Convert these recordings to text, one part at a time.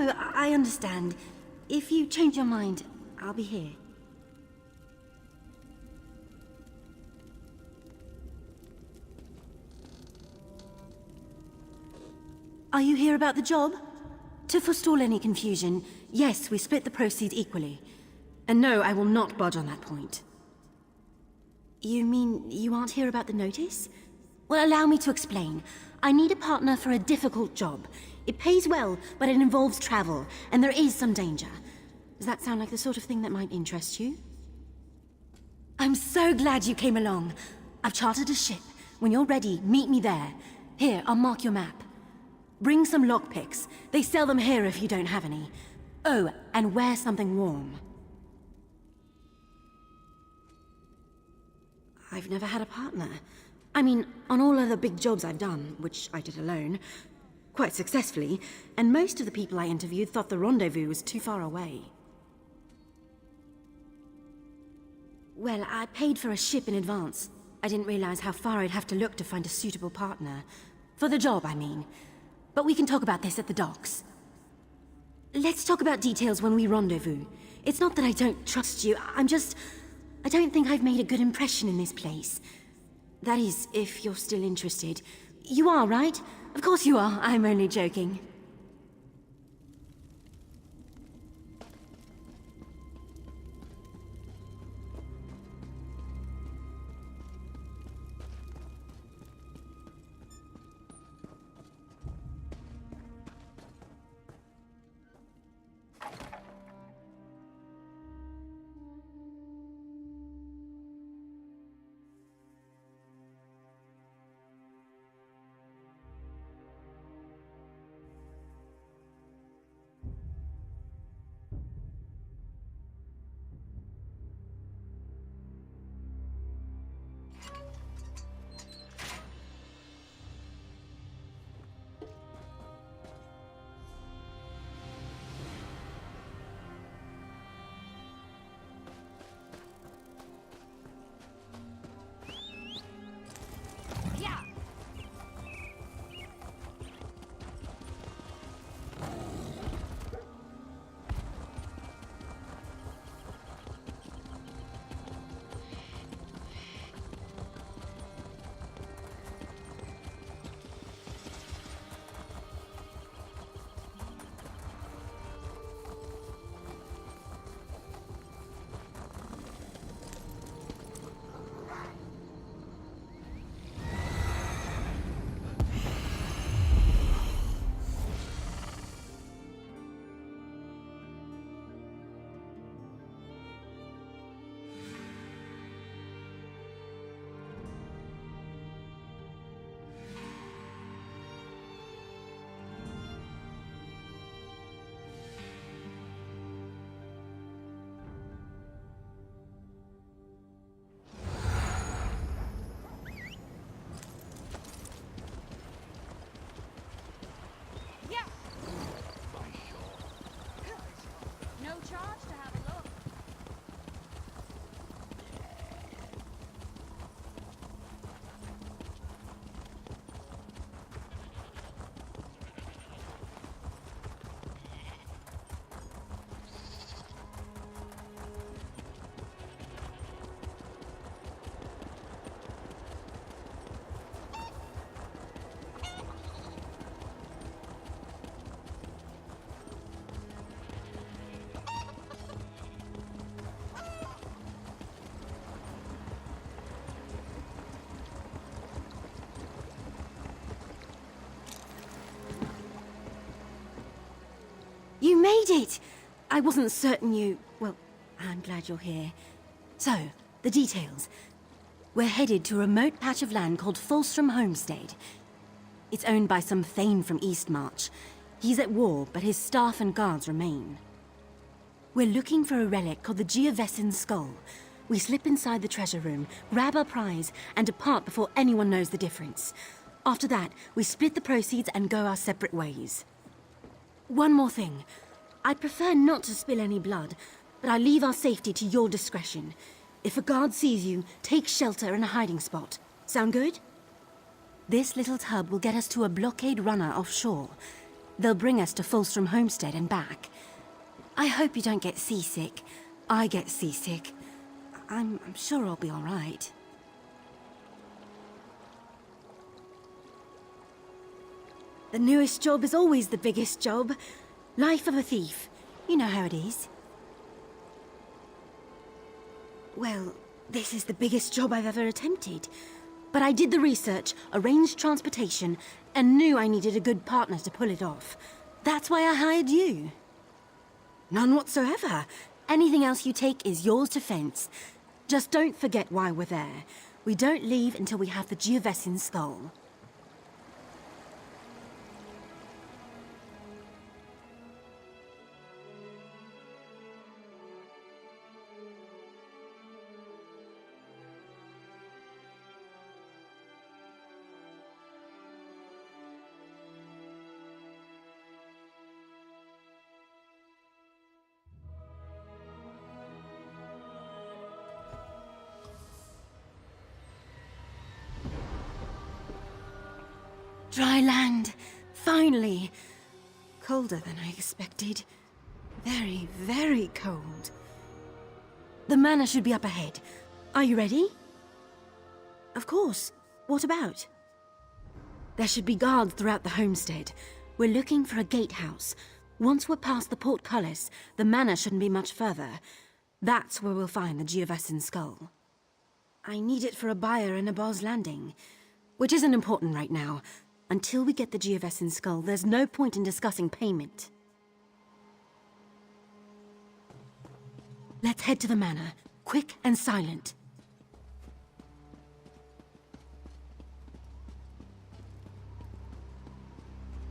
no, I understand. If you change your mind, I'll be here. Are you here about the job? To forestall any confusion, yes, we split the proceeds equally. And no, I will not budge on that point. You mean you aren't here about the notice? Well, allow me to explain. I need a partner for a difficult job. It pays well, but it involves travel, and there is some danger. Does that sound like the sort of thing that might interest you? I'm so glad you came along. I've chartered a ship. When you're ready, meet me there. Here, I'll mark your map. Bring some lockpicks. They sell them here if you don't have any. Oh, and wear something warm. I've never had a partner. I mean, on all other big jobs I've done, which I did alone, quite successfully, and most of the people I interviewed thought the rendezvous was too far away. Well, I paid for a ship in advance. I didn't realize how far I'd have to look to find a suitable partner. For the job, I mean. But we can talk about this at the docks. Let's talk about details when we rendezvous. It's not that I don't trust you, I don't think I've made a good impression in this place. That is, if you're still interested. You are, right? Of course you are. I'm only joking. You made it! I wasn't certain you... Well, I'm glad you're here. So, the details. We're headed to a remote patch of land called Folstrom Homestead. It's owned by some Thane from Eastmarch. He's at war, but his staff and guards remain. We're looking for a relic called the Geovessan Skull. We slip inside the treasure room, grab our prize, and depart before anyone knows the difference. After that, we split the proceeds and go our separate ways. One more thing. I'd prefer not to spill any blood, but I leave our safety to your discretion. If a guard sees you, take shelter in a hiding spot. Sound good? This little tub will get us to a blockade runner offshore. They'll bring us to Fulstrom Homestead and back. I hope you don't get seasick. I get seasick. I'm sure I'll be all right. The newest job is always the biggest job. Life of a thief. You know how it is. Well, this is the biggest job I've ever attempted. But I did the research, arranged transportation, and knew I needed a good partner to pull it off. That's why I hired you. None whatsoever. Anything else you take is yours to fence. Just don't forget why we're there. We don't leave until we have the Geovessin skull. Dry land. Finally. Colder than I expected. Very, very cold. The manor should be up ahead. Are you ready? Of course. What about? There should be guards throughout the homestead. We're looking for a gatehouse. Once we're past the portcullis, the manor shouldn't be much further. That's where we'll find the Geovessin skull. I need it for a buyer in a Boz landing, which isn't important right now. Until we get the Geovessin skull, there's no point in discussing payment. Let's head to the manor, quick and silent.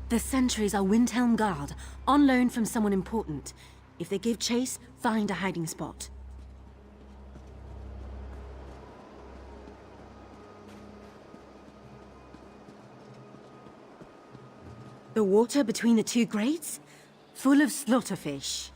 The sentries are Windhelm Guard, on loan from someone important. If they give chase, find a hiding spot. The water between the two grates? Full of slaughterfish.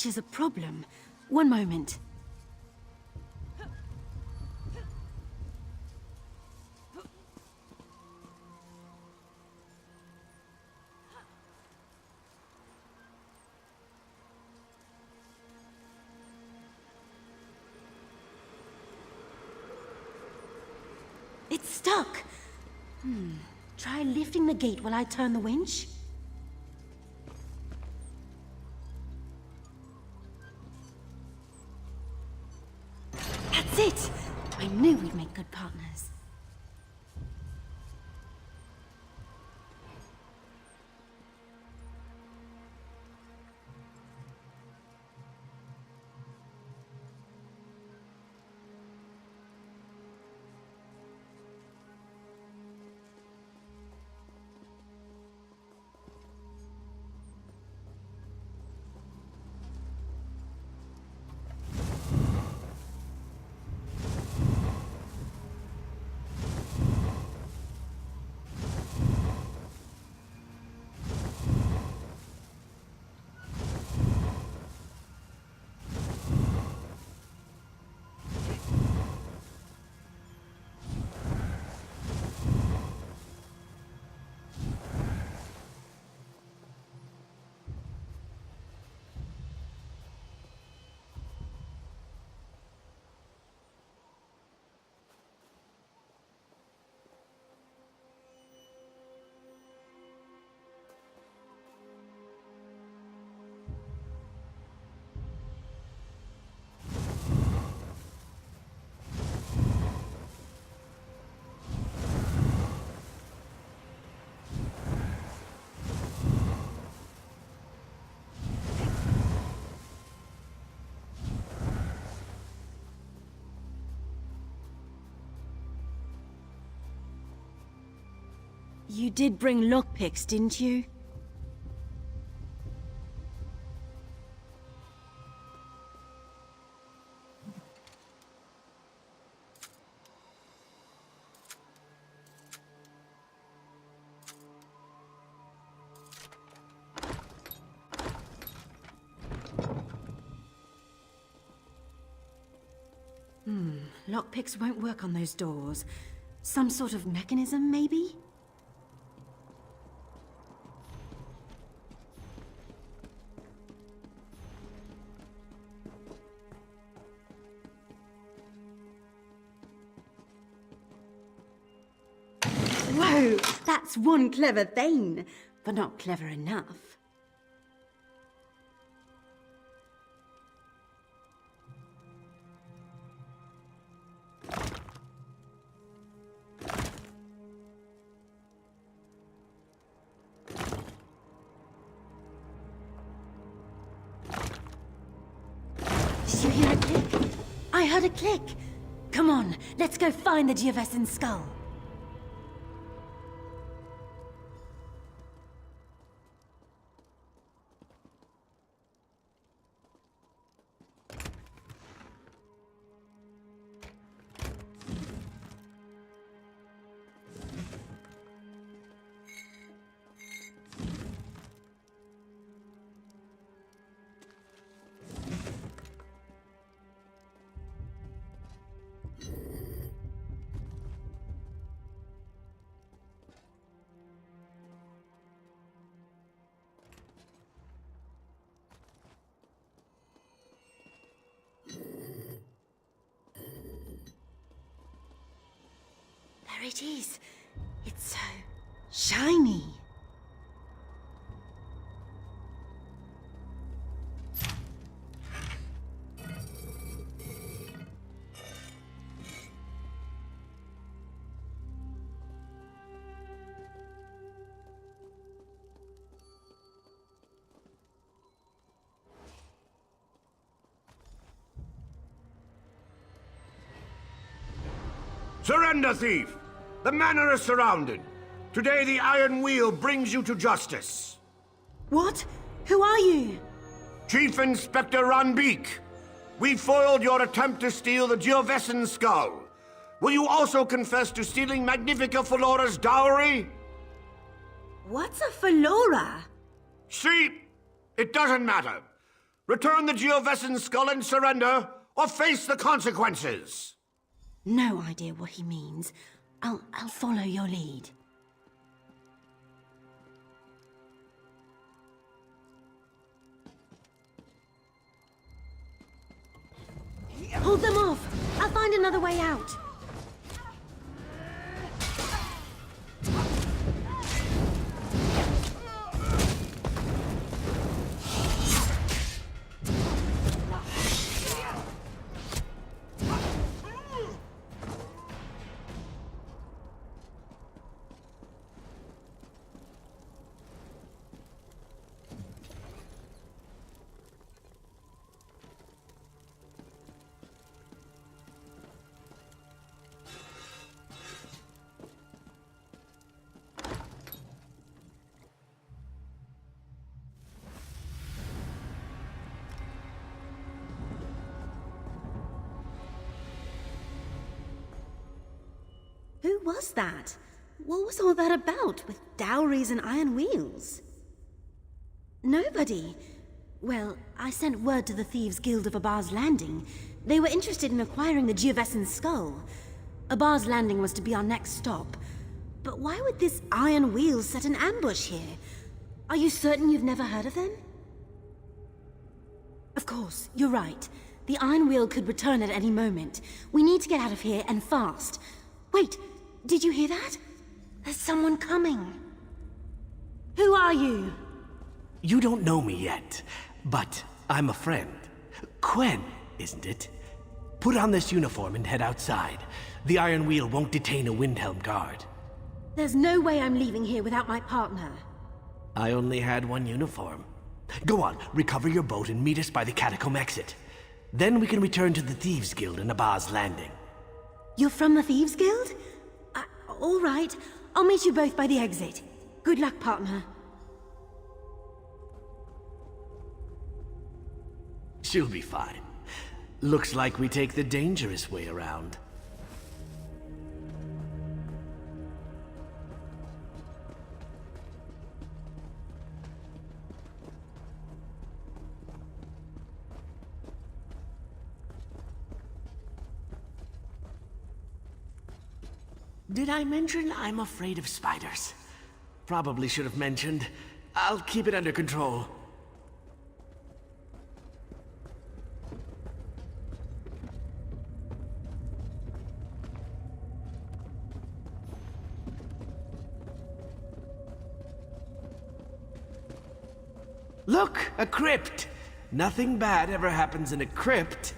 glitch is a problem. One moment. It's stuck. Try lifting the gate while I turn the winch. That's it! I knew we'd make good partners. You did bring lockpicks, didn't you? Lockpicks won't work on those doors. Some sort of mechanism, maybe? Whoa! That's one clever thing, but not clever enough. Did you hear a click? I heard a click. Come on, let's go find the Geovesan skull. There it is. It's so shiny. Surrender, thief! The manor is surrounded. Today the Iron Wheel brings you to justice. What? Who are you? Chief Inspector Ranbeek, we foiled your attempt to steal the Geovesan skull. Will you also confess to stealing Magnifica Felora's dowry? What's a Felora? See, it doesn't matter. Return the Geovessan skull and surrender, or face the consequences. No idea what he means. I'll follow your lead. Hold them off! I'll find another way out. Who was that? What was all that about, with dowries and iron wheels? Nobody. Well, I sent word to the Thieves Guild of Abar's Landing. They were interested in acquiring the Geovessan skull. Abar's Landing was to be our next stop. But why would this iron wheel set an ambush here? Are you certain you've never heard of them? Of course, you're right. The iron wheel could return at any moment. We need to get out of here, and fast. Wait, did you hear that? There's someone coming. Who are you? You don't know me yet, but I'm a friend. Quen, isn't it? Put on this uniform and head outside. The Iron Wheel won't detain a Windhelm guard. There's no way I'm leaving here without my partner. I only had one uniform. Go on, recover your boat and meet us by the catacomb exit. Then we can return to the Thieves Guild in Abar's Landing. You're from the Thieves Guild? All right. I'll meet you both by the exit. Good luck, partner. She'll be fine. Looks like we take the dangerous way around. Did I mention I'm afraid of spiders? Probably should have mentioned. I'll keep it under control. Look, a crypt! Nothing bad ever happens in a crypt.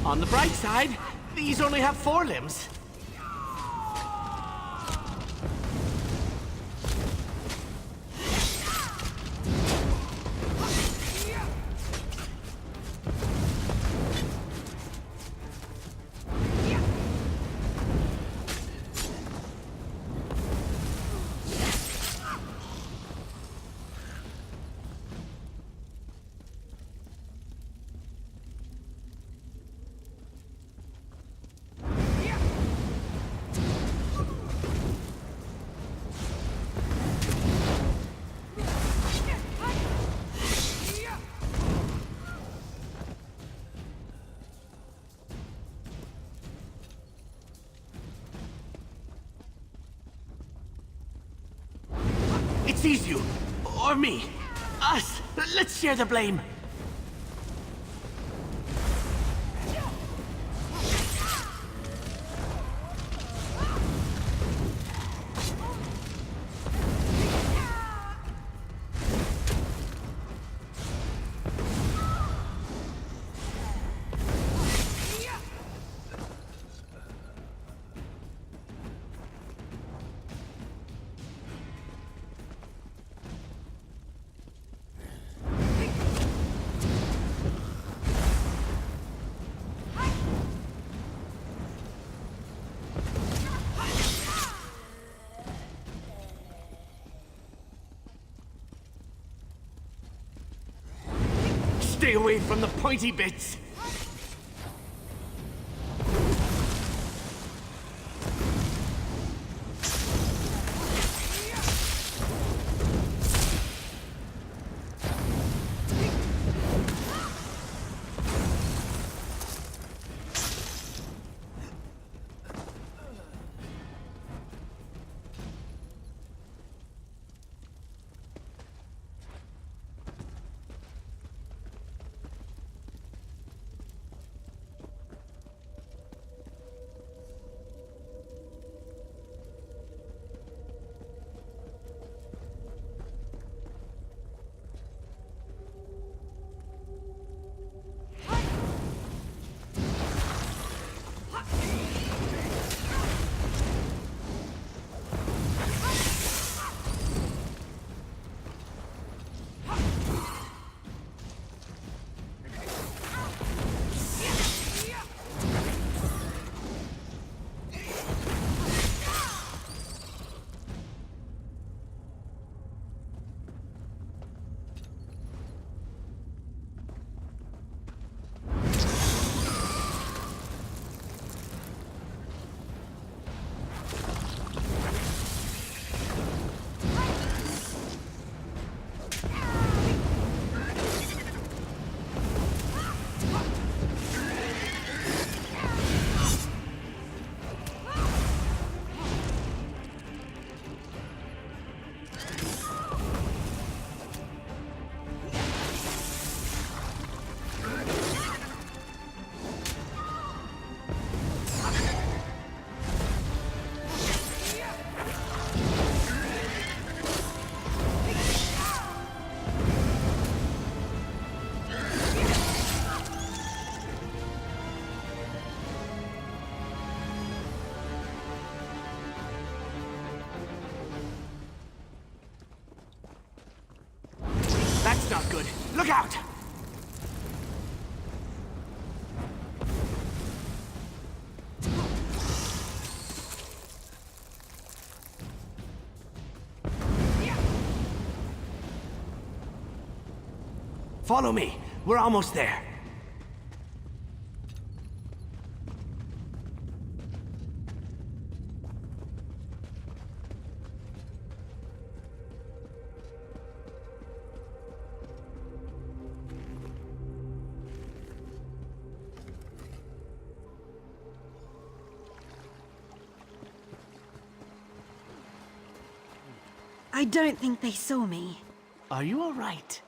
On the bright side, these only have 4 limbs. It's you, or me. Us. Let's share the blame. Stay away from the pointy bits! That's not good. Look out! Follow me. We're almost there. I don't think they saw me. Are you all right?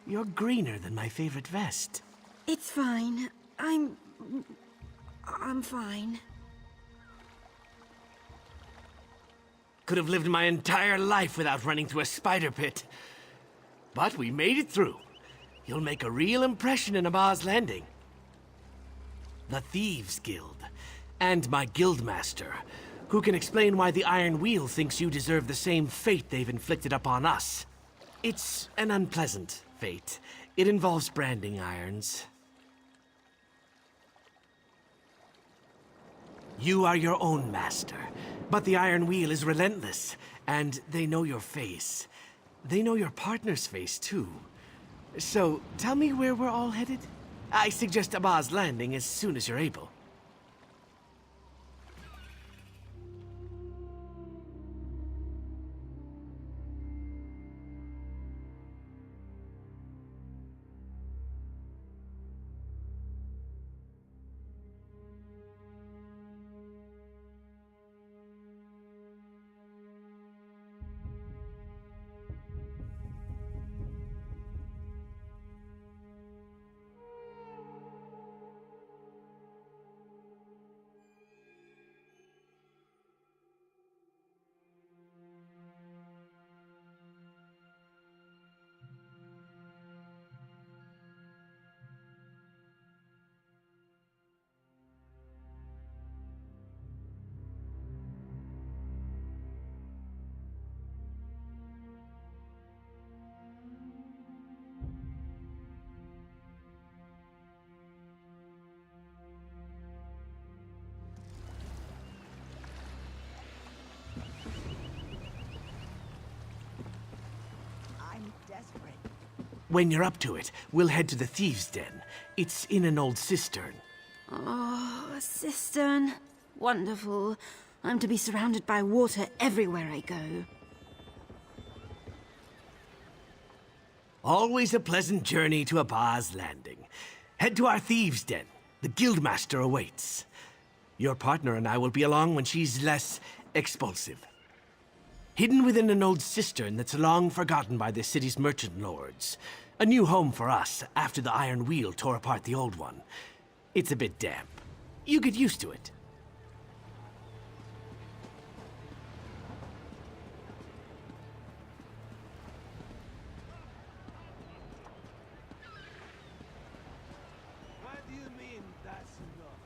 You're greener than my favorite vest. It's fine. I'm fine. Could have lived my entire life without running through a spider pit. But we made it through. You'll make a real impression in Abba's Landing. The Thieves Guild, and my guildmaster, who can explain why the Iron Wheel thinks you deserve the same fate they've inflicted upon us. It's an unpleasant fate. It involves branding irons. You are your own master, but the Iron Wheel is relentless, and they know your face. They know your partner's face, too. So, tell me where we're all headed? I suggest Abba's Landing as soon as you're able. When you're up to it, we'll head to the Thieves' Den. It's in an old cistern. Oh, a cistern. Wonderful. I'm to be surrounded by water everywhere I go. Always a pleasant journey to Abba's Landing. Head to our Thieves' Den. The Guildmaster awaits. Your partner and I will be along when she's less expulsive. Hidden within an old cistern that's long forgotten by the city's merchant lords. A new home for us after the Iron Wheel tore apart the old one. It's a bit damp. You get used to it. What do you mean, that's enough?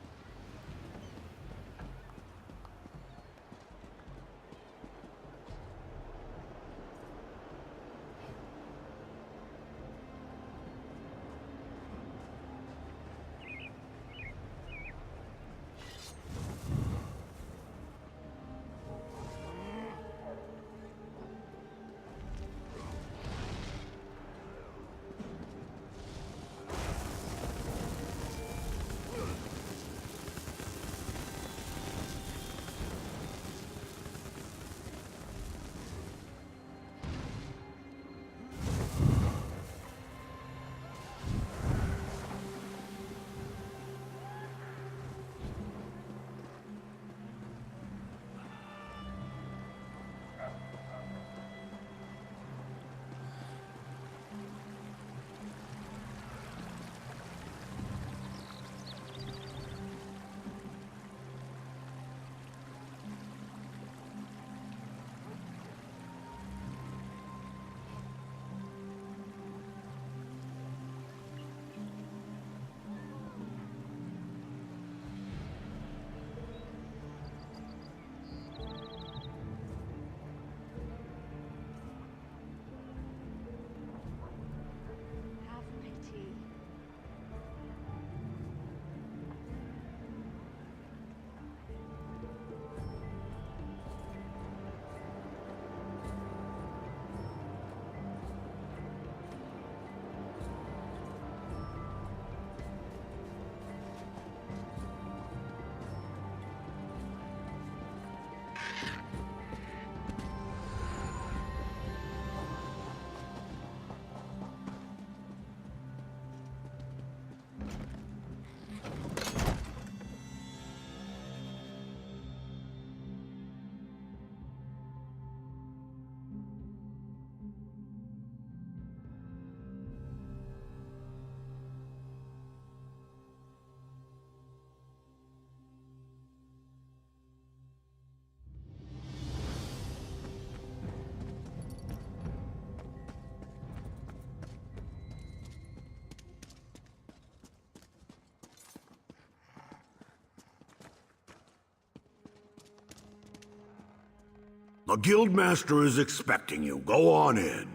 The Guildmaster is expecting you. Go on in.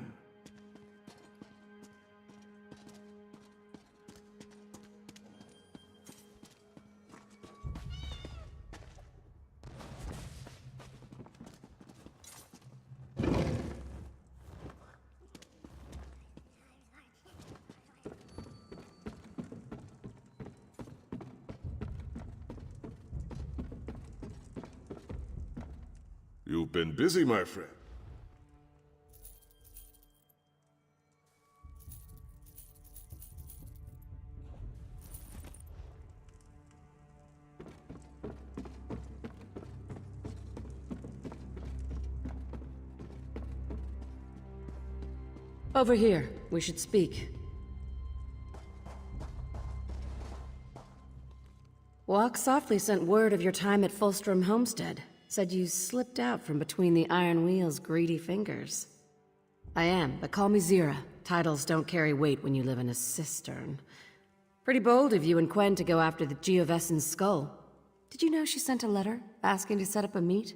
You've been busy, my friend. Over here. We should speak. Walk Softly sent word of your time at Fulstrom Homestead. Said you slipped out from between the Iron Wheel's greedy fingers. I am, but call me Zira. Titles don't carry weight when you live in a cistern. Pretty bold of you and Quen to go after the Geovessen's skull. Did you know she sent a letter asking to set up a meet?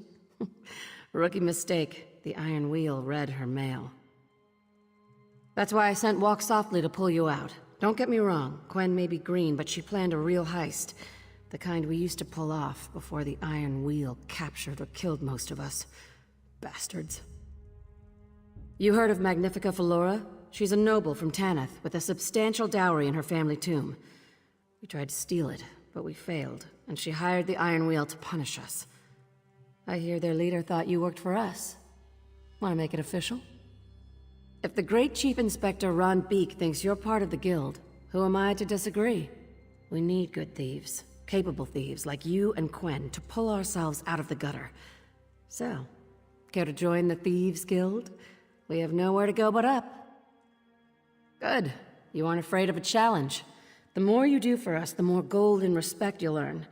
Rookie mistake. The Iron Wheel read her mail. That's why I sent Walk Softly to pull you out. Don't get me wrong, Quen may be green, but she planned a real heist. The kind we used to pull off before the Iron Wheel captured or killed most of us. Bastards. You heard of Magnifica Flora? She's a noble from Tanith with a substantial dowry in her family tomb. We tried to steal it, but we failed, and she hired the Iron Wheel to punish us. I hear their leader thought you worked for us. Want to make it official? If the great Chief Inspector Ron Beek thinks you're part of the guild, who am I to disagree? We need good thieves, capable thieves like you and Quen to pull ourselves out of the gutter. So, care to join the Thieves Guild? We have nowhere to go but up. Good. You aren't afraid of a challenge. The more you do for us, the more gold and respect you'll earn.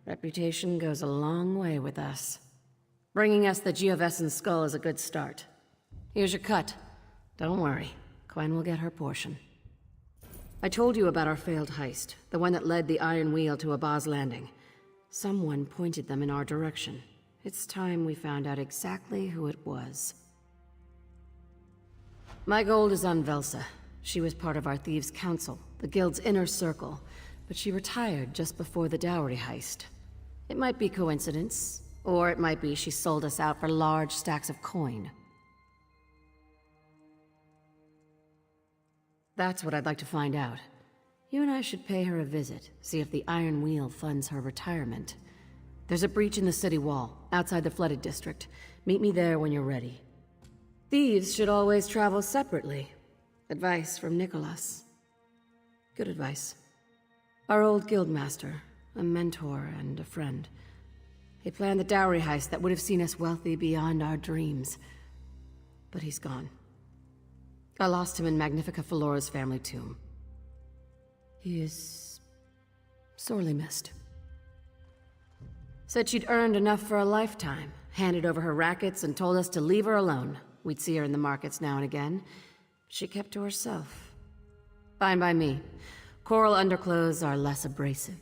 Reputation goes a long way with us. Bringing us the Geovessan skull is a good start. Here's your cut. Don't worry, Quen will get her portion. I told you about our failed heist, the one that led the Iron Wheel to Abba's Landing. Someone pointed them in our direction. It's time we found out exactly who it was. My gold is on Velsa. She was part of our Thieves' Council, the Guild's inner circle, but she retired just before the dowry heist. It might be coincidence, or it might be she sold us out for large stacks of coin. That's what I'd like to find out. You and I should pay her a visit, see if the Iron Wheel funds her retirement. There's a breach in the city wall, outside the flooded district. Meet me there when you're ready. Thieves should always travel separately. Advice from Nicholas. Good advice. Our old guildmaster, a mentor and a friend. He planned the dowry heist that would have seen us wealthy beyond our dreams. But he's gone. I lost him in Magnifica Felora's family tomb. He is sorely missed. Said she'd earned enough for a lifetime, handed over her rackets and told us to leave her alone. We'd see her in the markets now and again. She kept to herself. Fine by me. Coral underclothes are less abrasive.